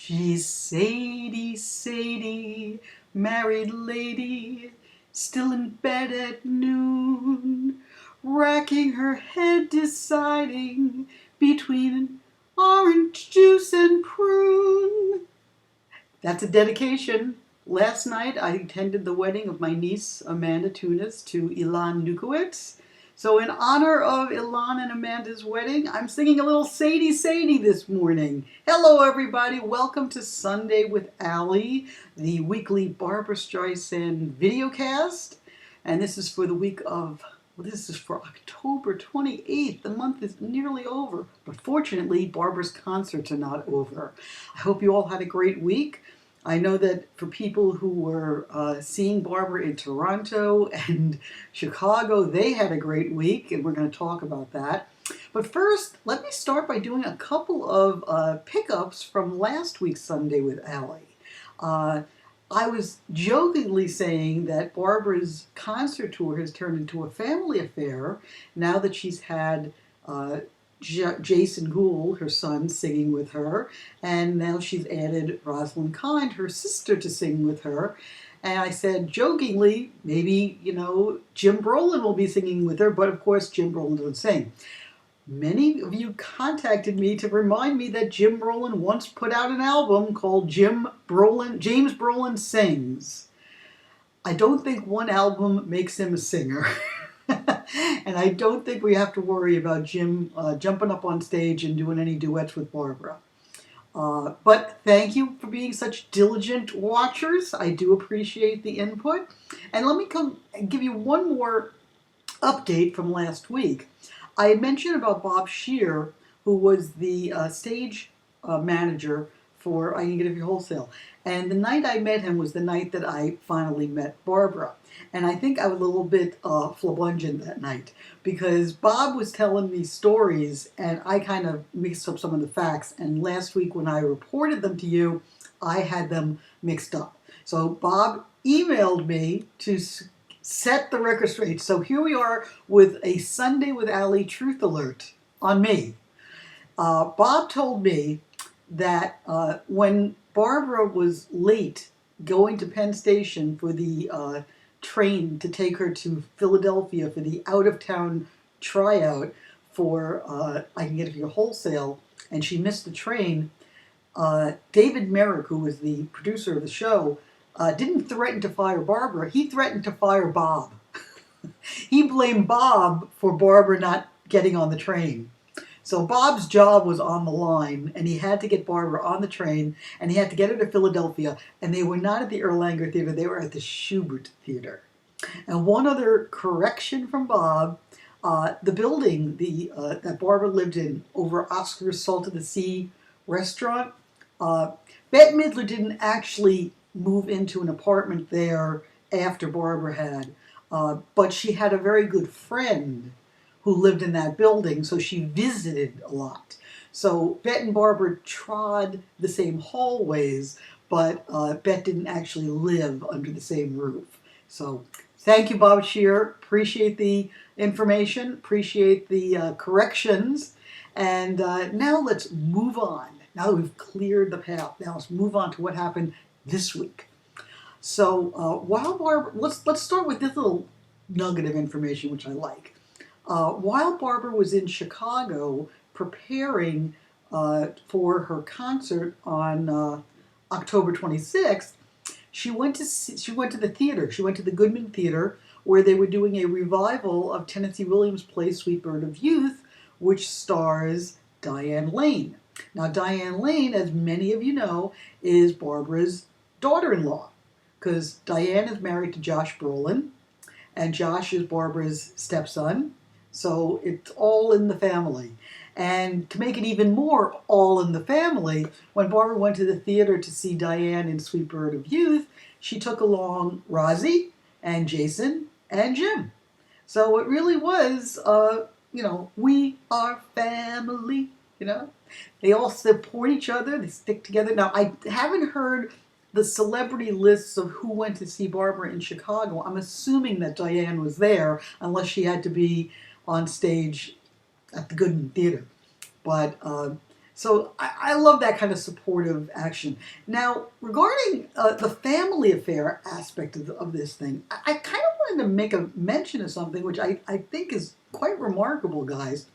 She's Sadie, Sadie, married lady, still in bed at noon, racking her head deciding between orange juice and prune. That's a dedication. Last night I attended the wedding of my niece Amanda Tunis to Ilan Nukowitz. So in honor of Ilan and Amanda's wedding, I'm singing a little Sadie Sadie this morning. Hello everybody, welcome to Sunday with Ally, the weekly Barbra Streisand Videocast. And this is for the week of, this is for October 28th. The month is nearly over, but fortunately Barbara's concerts are not over. I hope you all had a great week. I know that for people who were seeing Barbra in Toronto and Chicago, they had a great week, and we're going to talk about that. But first, let me start by doing a couple of pickups from last week's Sunday with Ally. I was jokingly saying that Barbra's concert tour has turned into a family affair now that she's had Jason Gould, her son, singing with her, and now she's added Rosalind Kind, her sister, to sing with her. And I said jokingly, maybe, Jim Brolin will be singing with her, but of course Jim Brolin doesn't sing. Many of you contacted me to remind me that Jim Brolin once put out an album called James Brolin Sings. I don't think one album makes him a singer. And I don't think we have to worry about Jim jumping up on stage and doing any duets with Barbra. But thank you for being such diligent watchers. I do appreciate the input. And let me come and give you one more update from last week. I had mentioned about Bob Scheer, who was the stage manager for I Can Get It For Wholesale. And the night I met him was the night that I finally met Barbra. And I think I was a little bit flabungeon that night because Bob was telling me stories and I kind of mixed up some of the facts. And last week when I reported them to you, I had them mixed up. So Bob emailed me to set the record straight. So here we are with a Sunday with Ally Truth Alert on me. Bob told me that when Barbra was late going to Penn Station for the train to take her to Philadelphia for the out-of-town tryout for I Can Get It For Your Wholesale, and she missed the train, David Merrick, who was the producer of the show, didn't threaten to fire Barbra. He threatened to fire Bob. He blamed Bob for Barbra not getting on the train. So Bob's job was on the line, and he had to get Barbra on the train, and he had to get her to Philadelphia, and they were not at the Erlanger Theater, they were at the Schubert Theater. And one other correction from Bob, the building that Barbra lived in over Oscar's Salt of the Sea restaurant, Bette Midler didn't actually move into an apartment there after Barbra had, but she had a very good friend who lived in that building, so she visited a lot. So Bette and Barbra trod the same hallways, but Bette didn't actually live under the same roof. So thank you, Bob Scheer. Appreciate the information, appreciate the corrections, and now let's move on. Now that we've cleared the path, now let's move on to what happened this week. So while Barbra, let's start with this little nugget of information, which I like. While Barbra was in Chicago preparing for her concert on October 26th, she went to the theater. She went to the Goodman Theater, where they were doing a revival of Tennessee Williams' play Sweet Bird of Youth, which stars Diane Lane. Now, Diane Lane, as many of you know, is Barbra's daughter-in-law, because Diane is married to Josh Brolin, and Josh is Barbra's stepson. So it's all in the family. And to make it even more all in the family, when Barbra went to the theater to see Diane in Sweet Bird of Youth, she took along Rosie and Jason and Jim. So it really was, we are family, They all support each other, they stick together. Now, I haven't heard the celebrity lists of who went to see Barbra in Chicago. I'm assuming that Diane was there, unless she had to be on stage at the Goodman Theater. But So I love that kind of supportive action. Now, regarding the family affair aspect of this thing, I kind of wanted to make a mention of something which I think is quite remarkable, guys.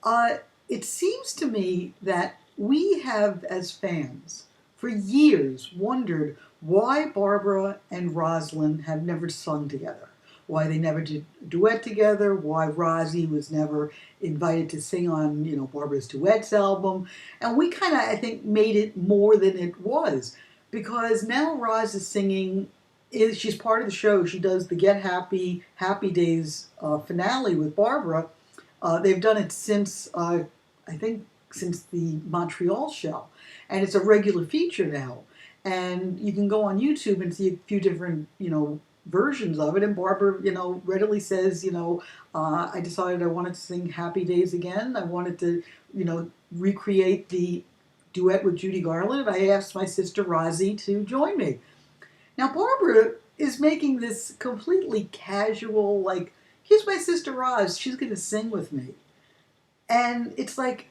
Uh, it seems to me that we have, as fans, for years wondered why Barbara and Rosalind have never sung together, why they never did a duet together, why Rosie was never invited to sing on, Barbara's duets album, and we kind of, I think, made it more than it was, because now Roz is singing. She's part of the show. She does the Get Happy Happy Days finale with Barbara. They've done it since, I think, since the Montreal show. And it's a regular feature now. And you can go on YouTube and see a few different, versions of it. And Barbara, readily says, I decided I wanted to sing Happy Days again. I wanted to, recreate the duet with Judy Garland. I asked my sister Rosie to join me. Now, Barbara is making this completely casual, like, here's my sister Roz, she's going to sing with me. And it's like,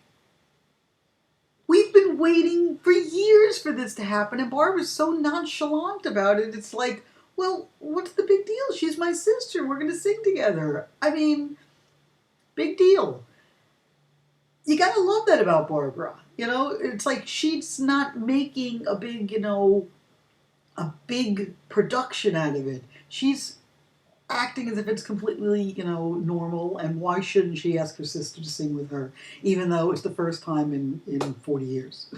we've been waiting for years for this to happen, and Barbara's so nonchalant about it. It's like, well, what's the big deal? She's my sister. We're going to sing together. I mean, big deal. You got to love that about Barbara. It's like she's not making a big production out of it. She's acting as if it's completely, normal, and why shouldn't she ask her sister to sing with her, even though it's the first time in 40 years.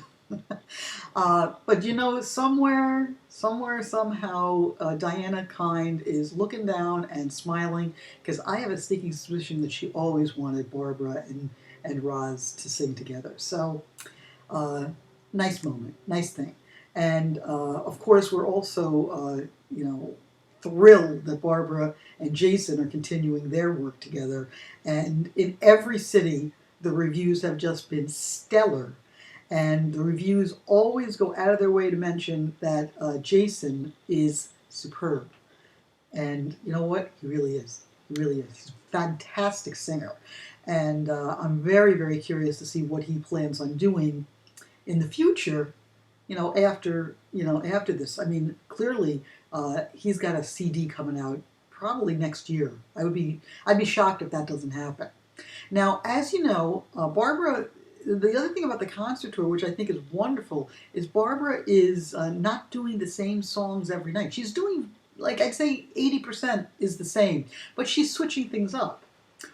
But somewhere, somehow, Diana Kind is looking down and smiling, because I have a sneaking suspicion that she always wanted Barbara and Roz to sing together. So, nice moment, nice thing. And, of course, we're also, thrilled that Barbara and Jason are continuing their work together. And in every city, the reviews have just been stellar. And the reviews always go out of their way to mention that Jason is superb. And you know what? He really is. He really is. He's a fantastic singer. And I'm very, very curious to see what he plans on doing in the future, after this. I mean, clearly, he's got a CD coming out probably next year. I'd be shocked if that doesn't happen. Now, as you know, Barbara. The other thing about the concert tour, which I think is wonderful, is Barbara is not doing the same songs every night. She's doing, like, I'd say 80% is the same, but she's switching things up,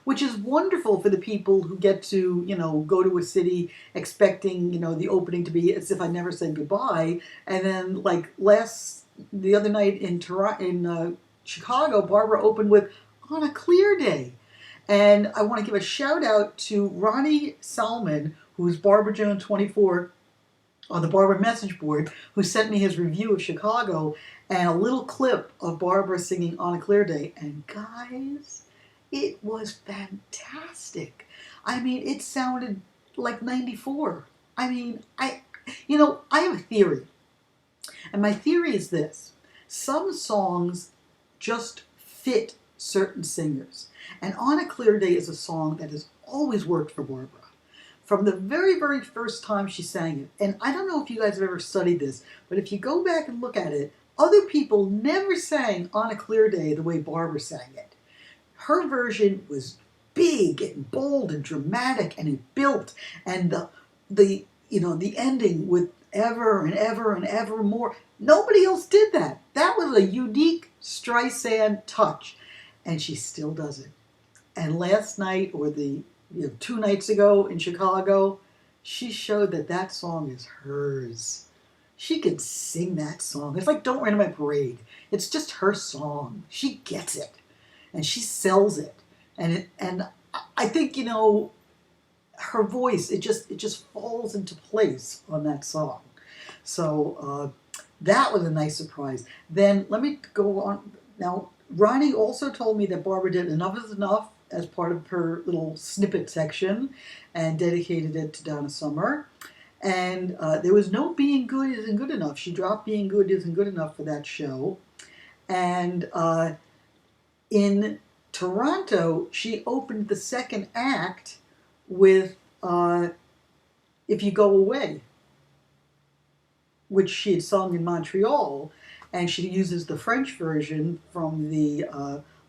which is wonderful for the people who get to, go to a city expecting, the opening to be As If I Never Said Goodbye. And then, like, the other night in Chicago, Barbara opened with On a Clear Day. And I want to give a shout out to Ronnie Salmon, who's Barbara Jones 24 on the Barbara message board, who sent me his review of Chicago and a little clip of Barbara singing On a Clear Day. And guys, it was fantastic. I mean, it sounded like 94. I mean, I have a theory. And my theory is this. Some songs just fit certain singers. And On a Clear Day is a song that has always worked for Barbara. From the very, very first time she sang it. And I don't know if you guys have ever studied this, but if you go back and look at it, other people never sang On a Clear Day the way Barbara sang it. Her version was big and bold and dramatic, and it built, and the ending with ever and ever and ever more. Nobody else did that. That was a unique Streisand touch, and she still does it. And last night, or 2 nights ago in Chicago, she showed that song is hers. She can sing that song. It's like Don't Rain on My Parade. It's just her song. She gets it, and she sells it. And I think her voice, it just falls into place on that song. So that was a nice surprise. Then let me go on. Now, Ronnie also told me that Barbara did Enough Is Enough as part of her little snippet section and dedicated it to Donna Summer. And there was no Being Good Isn't Good Enough. She dropped Being Good Isn't Good Enough for that show. And in Toronto, she opened the second act with If You Go Away, which she had sung in Montreal, and she uses the French version from the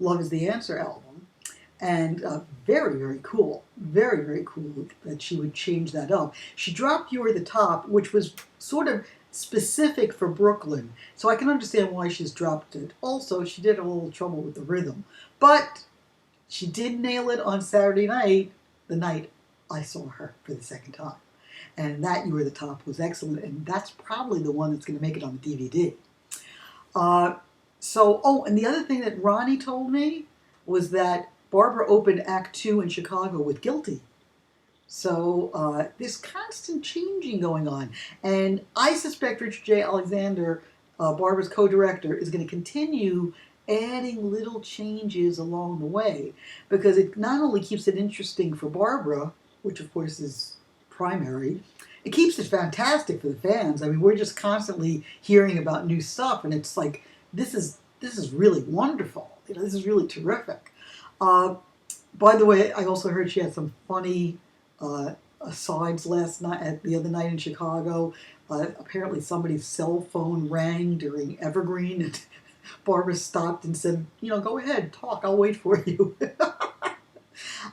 Love Is the Answer album. And very, very cool. Very, very cool that she would change that up. She dropped You're the Top, which was sort of specific for Brooklyn. So I can understand why she's dropped it. Also, she did have a little trouble with the rhythm. But she did nail it on Saturday night, the night I saw her for the second time. And that You Were the Top was excellent. And that's probably the one that's going to make it on the DVD. And the other thing that Ronnie told me was that Barbra opened Act 2 in Chicago with Guilty. So there's constant changing going on. And I suspect Richard J. Alexander, Barbra's co-director, is going to continue adding little changes along the way, because it not only keeps it interesting for Barbra, which of course is primary, it keeps it fantastic for the fans. I mean, we're just constantly hearing about new stuff, and it's like, this is really wonderful. You know, this is really terrific. By the way, I also heard she had some funny asides the other night in Chicago. Apparently somebody's cell phone rang during Evergreen, and Barbra stopped and said, go ahead, talk, I'll wait for you.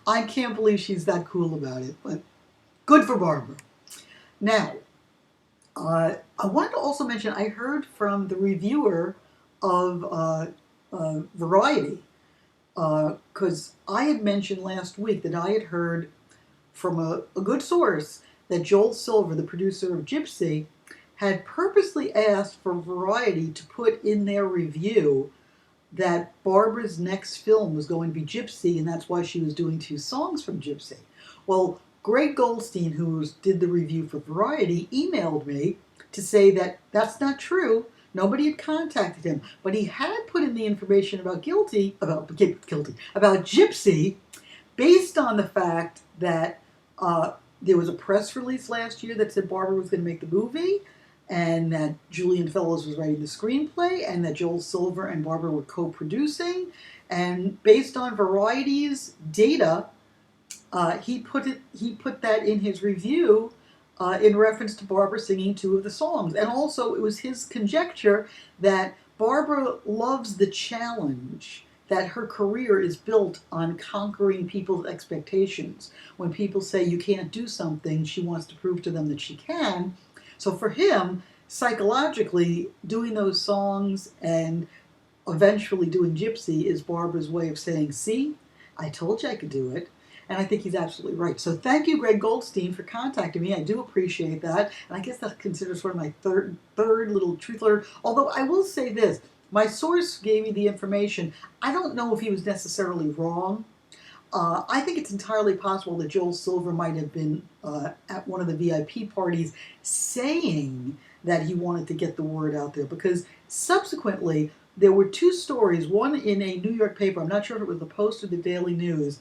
I can't believe she's that cool about it, but good for Barbra. Now, I wanted to also mention, I heard from the reviewer of Variety, because I had mentioned last week that I had heard from a good source that Joel Silver, the producer of Gypsy, had purposely asked for Variety to put in their review that Barbra's next film was going to be Gypsy, and that's why she was doing 2 songs from Gypsy. Well, Greg Goldstein, who did the review for Variety, emailed me to say that that's not true. Nobody had contacted him, but he had put in the information about Gypsy, based on the fact that there was a press release last year that said Barbra was going to make the movie, and that Julian Fellows was writing the screenplay, and that Joel Silver and Barbra were co-producing. And based on Variety's data, he put that in his review in reference to Barbra singing 2 of the songs. And also, it was his conjecture that Barbra loves the challenge, that her career is built on conquering people's expectations. When people say you can't do something, she wants to prove to them that she can. So for him, psychologically, doing those songs and eventually doing Gypsy is Barbra's way of saying, see, I told you I could do it. And I think he's absolutely right. So thank you, Greg Goldstein, for contacting me. I do appreciate that. And I guess that's considered sort of my third little truth alert. Although I will say this, my source gave me the information. I don't know if he was necessarily wrong. I think it's entirely possible that Joel Silver might have been at one of the VIP parties saying that he wanted to get the word out there, because subsequently there were 2 stories, one in a New York paper, I'm not sure if it was the Post or the Daily News,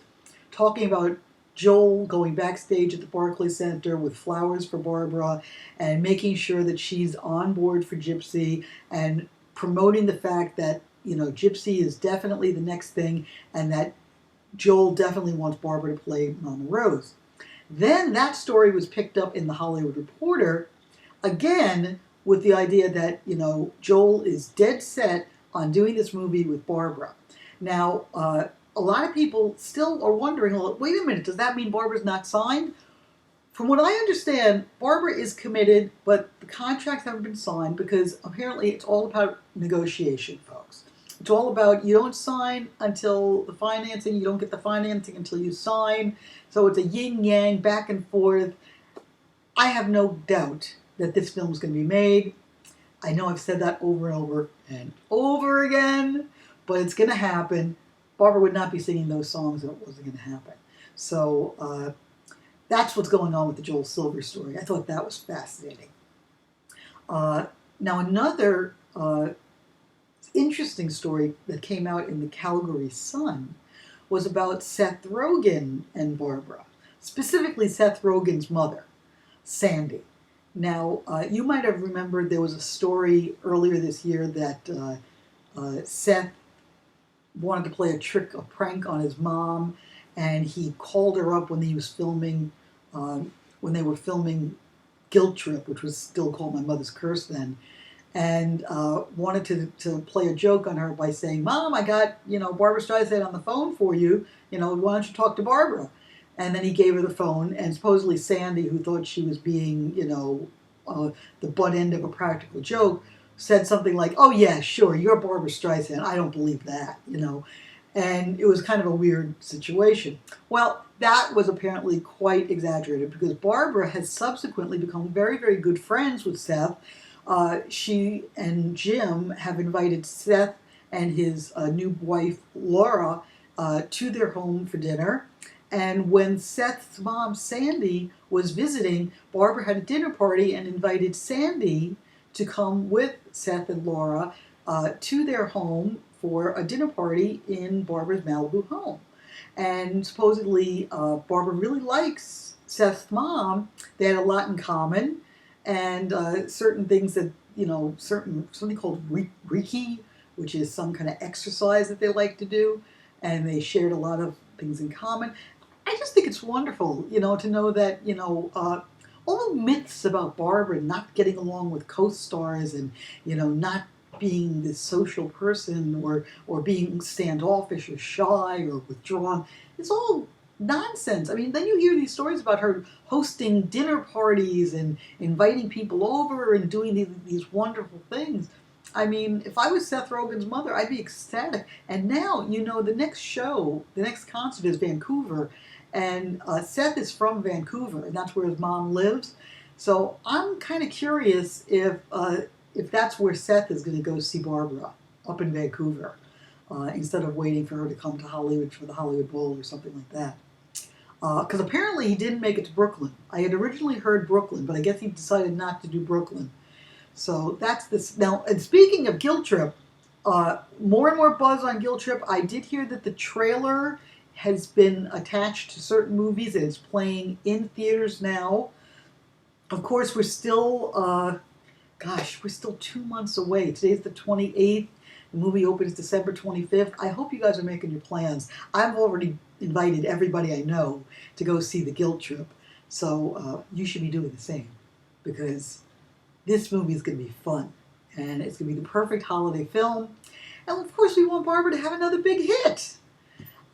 talking about Joel going backstage at the Barclays Center with flowers for Barbra and making sure that she's on board for Gypsy, and promoting the fact that, Gypsy is definitely the next thing, and that Joel definitely wants Barbra to play Mama Rose. Then that story was picked up in the Hollywood Reporter, again with the idea that, Joel is dead set on doing this movie with Barbra. Now, a lot of people still are wondering, well, wait a minute, does that mean Barbra's not signed? From what I understand, Barbra is committed, but the contracts haven't been signed, because apparently it's all about negotiation, folks. It's all about, you don't sign until the financing, you don't get the financing until you sign. So it's a yin-yang, back and forth. I have no doubt that this film is going to be made. I know I've said that over and over and over again, but it's going to happen. Barbra would not be singing those songs if it wasn't going to happen. So that's what's going on with the Joel Silver story. I thought that was fascinating. Now another interesting story that came out in the Calgary Sun was about Seth Rogen and Barbra, specifically Seth Rogen's mother, Sandy. Now, you might have remembered there was a story earlier this year that Seth wanted to play a prank on his mom, and he called her up when he was filming when they were filming Guilt Trip, which was still called My Mother's Curse then, and wanted to play a joke on her by saying, "Mom, I got, Barbra Streisand on the phone for you. Why don't you talk to Barbara?" And then he gave her the phone, and supposedly Sandy, who thought she was being, the butt end of a practical joke, said something like, "Oh yeah, sure, you're Barbra Streisand. I don't believe that," And it was kind of a weird situation. Well, that was apparently quite exaggerated because Barbara has subsequently become very, very good friends with Seth. She and Jim have invited Seth and his new wife, Laura, to their home for dinner. And when Seth's mom, Sandy, was visiting, Barbara had a dinner party and invited Sandy to come with Seth and Laura to their home for a dinner party in Barbara's Malibu home. And supposedly, Barbara really likes Seth's mom. They had a lot in common, and certain things that, something called Reiki, which is some kind of exercise that they like to do, and they shared a lot of things in common. I just think it's wonderful, to know that, all the myths about Barbara not getting along with co-stars and, not being this social person or being standoffish or shy or withdrawn, it's all nonsense. I mean, then you hear these stories about her hosting dinner parties and inviting people over and doing these wonderful things. I mean, if I was Seth Rogen's mother, I'd be ecstatic. And now, the next concert is Vancouver, and Seth is from Vancouver, and that's where his mom lives. So I'm kind of curious if that's where Seth is going to go see Barbara, up in Vancouver, instead of waiting for her to come to Hollywood for the Hollywood Bowl or something like that. Because apparently he didn't make it to Brooklyn. I had originally heard Brooklyn, but I guess he decided not to do Brooklyn. So that's this. Now, and speaking of Guilt Trip, more and more buzz on Guilt Trip. I did hear that the trailer has been attached to certain movies and it's playing in theaters now. Of course, we're still, we're still 2 months away. Today's the 28th. The movie opens December 25th. I hope you guys are making your plans. I've already invited everybody I know to go see the Guilt Trip. So you should be doing the same, because this movie is going to be fun, and it's going to be the perfect holiday film. And of course, we want Barbara to have another big hit.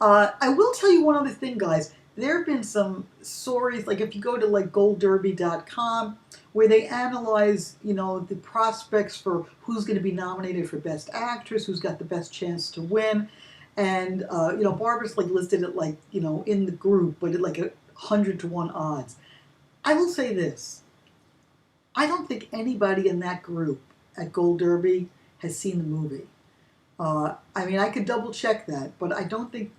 I will tell you one other thing, guys. There have been some stories, like if you go to goldderby.com, where they analyze, the prospects for who's going to be nominated for Best Actress, who's got the best chance to win. And, Barbara's listed at in the group, but at 100-to-1 odds. I will say this. I don't think anybody in that group at Gold Derby has seen the movie. I could double check that, but I don't think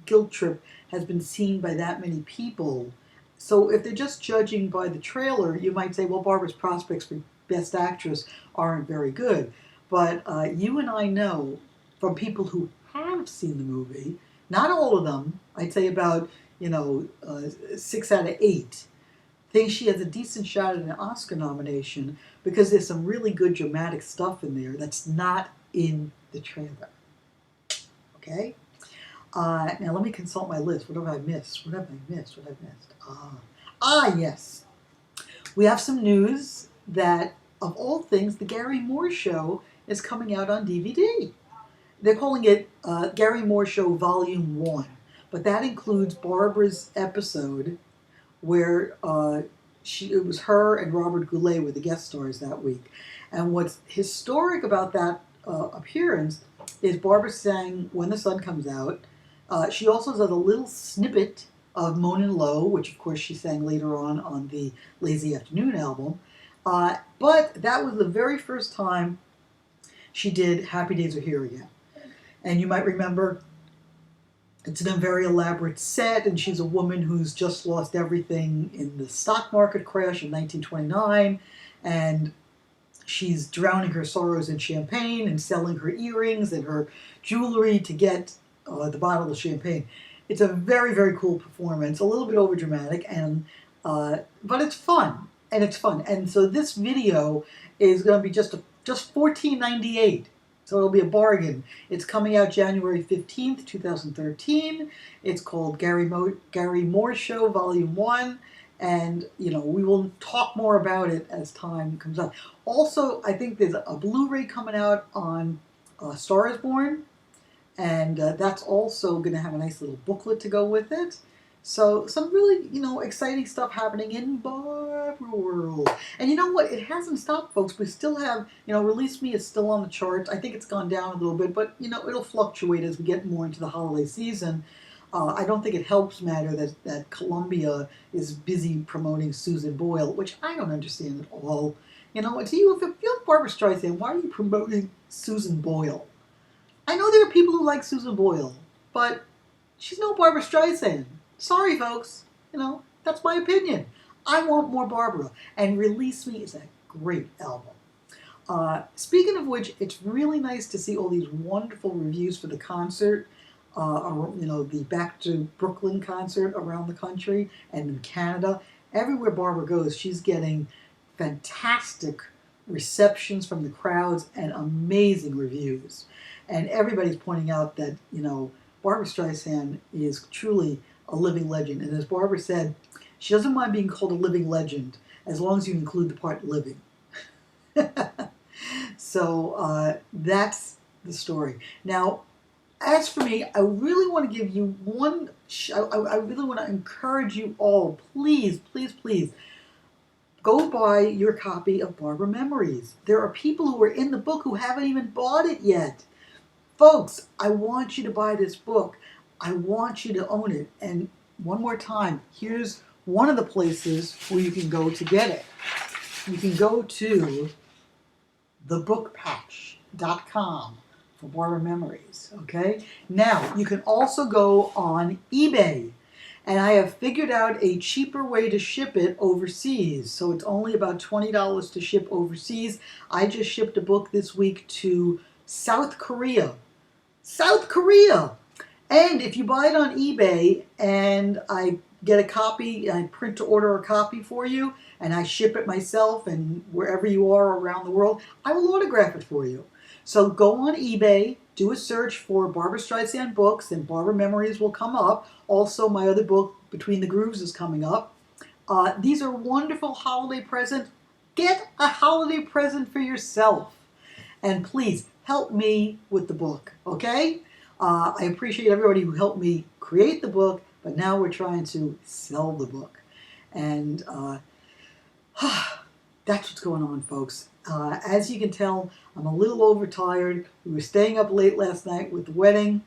Guilt Trip has been seen by that many people. So if they're just judging by the trailer, you might say, well, Barbara's prospects for Best Actress aren't very good. But you and I know from people who have seen the movie, not all of them, I'd say about 6 out of 8, think she has a decent shot at an Oscar nomination because there's some really good dramatic stuff in there that's not in the trailer. Okay? Now let me consult my list. What have I missed? Yes. We have some news that, of all things, The Gary Moore Show is coming out on DVD. They're calling it Gary Moore Show Volume 1. But that includes Barbara's episode where it was her and Robert Goulet were the guest stars that week. And what's historic about that appearance is Barbara sang When the Sun Comes Out. She also does a little snippet of Moanin' Low, which of course she sang later on the Lazy Afternoon album. But that was the very first time she did Happy Days Are Here Again. And you might remember it's a very elaborate set, and she's a woman who's just lost everything in the stock market crash in 1929, and she's drowning her sorrows in champagne and selling her earrings and her jewelry to get the bottle of champagne. It's a very, very cool performance, a little bit overdramatic, and but it's fun, and it's fun. And so this video is going to be just $14.98. So it'll be a bargain. It's coming out January 15th, 2013. It's called Gary Moore Show, Volume 1. And, we will talk more about it as time comes up. Also, I think there's a Blu-ray coming out on Star is Born. And that's also going to have a nice little booklet to go with it. So some really, exciting stuff happening in Barbra world. And you know what? It hasn't stopped, folks. We still have, Release Me is still on the charts. I think it's gone down a little bit, but, it'll fluctuate as we get more into the holiday season. I don't think it helps matter that Columbia is busy promoting Susan Boyle, which I don't understand at all. If you're Barbra Streisand, why are you promoting Susan Boyle? I know there are people who like Susan Boyle, but she's no Barbra Streisand. Sorry, folks. That's my opinion. I want more Barbra, and Release Me is a great album. Speaking of which, it's really nice to see all these wonderful reviews for the concert, the Back to Brooklyn concert around the country and in Canada. Everywhere Barbra goes, she's getting fantastic receptions from the crowds and amazing reviews. And everybody's pointing out that, Barbra Streisand is truly a living legend. And as Barbra said, she doesn't mind being called a living legend as long as you include the part living. So that's the story. Now, as for me, I really want to give you I really want to encourage you all, please, please, please, go buy your copy of Barbra Memories. There are people who are in the book who haven't even bought it yet. Folks, I want you to buy this book. I want you to own it. And one more time, here's one of the places where you can go to get it. You can go to thebookpatch.com for Barbra Memories, okay? Now, you can also go on eBay. And I have figured out a cheaper way to ship it overseas. So it's only about $20 to ship overseas. I just shipped a book this week to South Korea. South Korea! And if you buy it on eBay and I get a copy, I print to order a copy for you, and I ship it myself, and wherever you are around the world, I will autograph it for you. So go on eBay, do a search for Barbra Streisand books, and Barbra Memories will come up. Also, my other book, Between the Grooves, is coming up. These are wonderful holiday presents. Get a holiday present for yourself. And please, help me with the book, okay? I appreciate everybody who helped me create the book, but now we're trying to sell the book. And that's what's going on, folks. As you can tell, I'm a little overtired. We were staying up late last night with the wedding.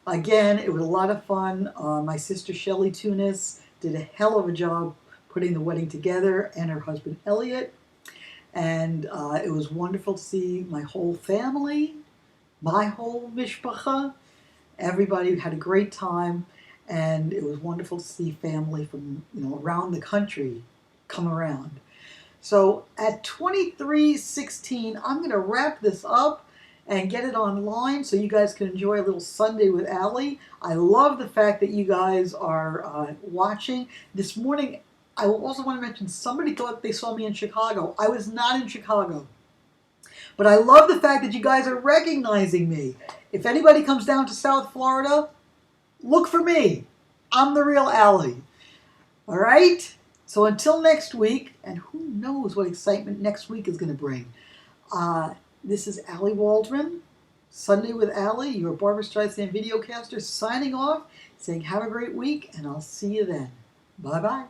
Again, it was a lot of fun. My sister Shelley Tunis did a hell of a job putting the wedding together, and her husband Elliot. And it was wonderful to see my whole family, my whole mishpacha. Everybody had a great time, and it was wonderful to see family from around the country come around. So at 23:16, I'm going to wrap this up and get it online so you guys can enjoy a little Sunday with Ally. I love the fact that you guys are watching. This morning, I also want to mention somebody thought they saw me in Chicago. I was not in Chicago. But I love the fact that you guys are recognizing me. If anybody comes down to South Florida, look for me. I'm the real Ally. All right? So until next week, and who knows what excitement next week is going to bring. This is Ally Waldman, Sunday with Ally, your Barbra Streisand Videocaster, signing off, saying have a great week, and I'll see you then. Bye-bye.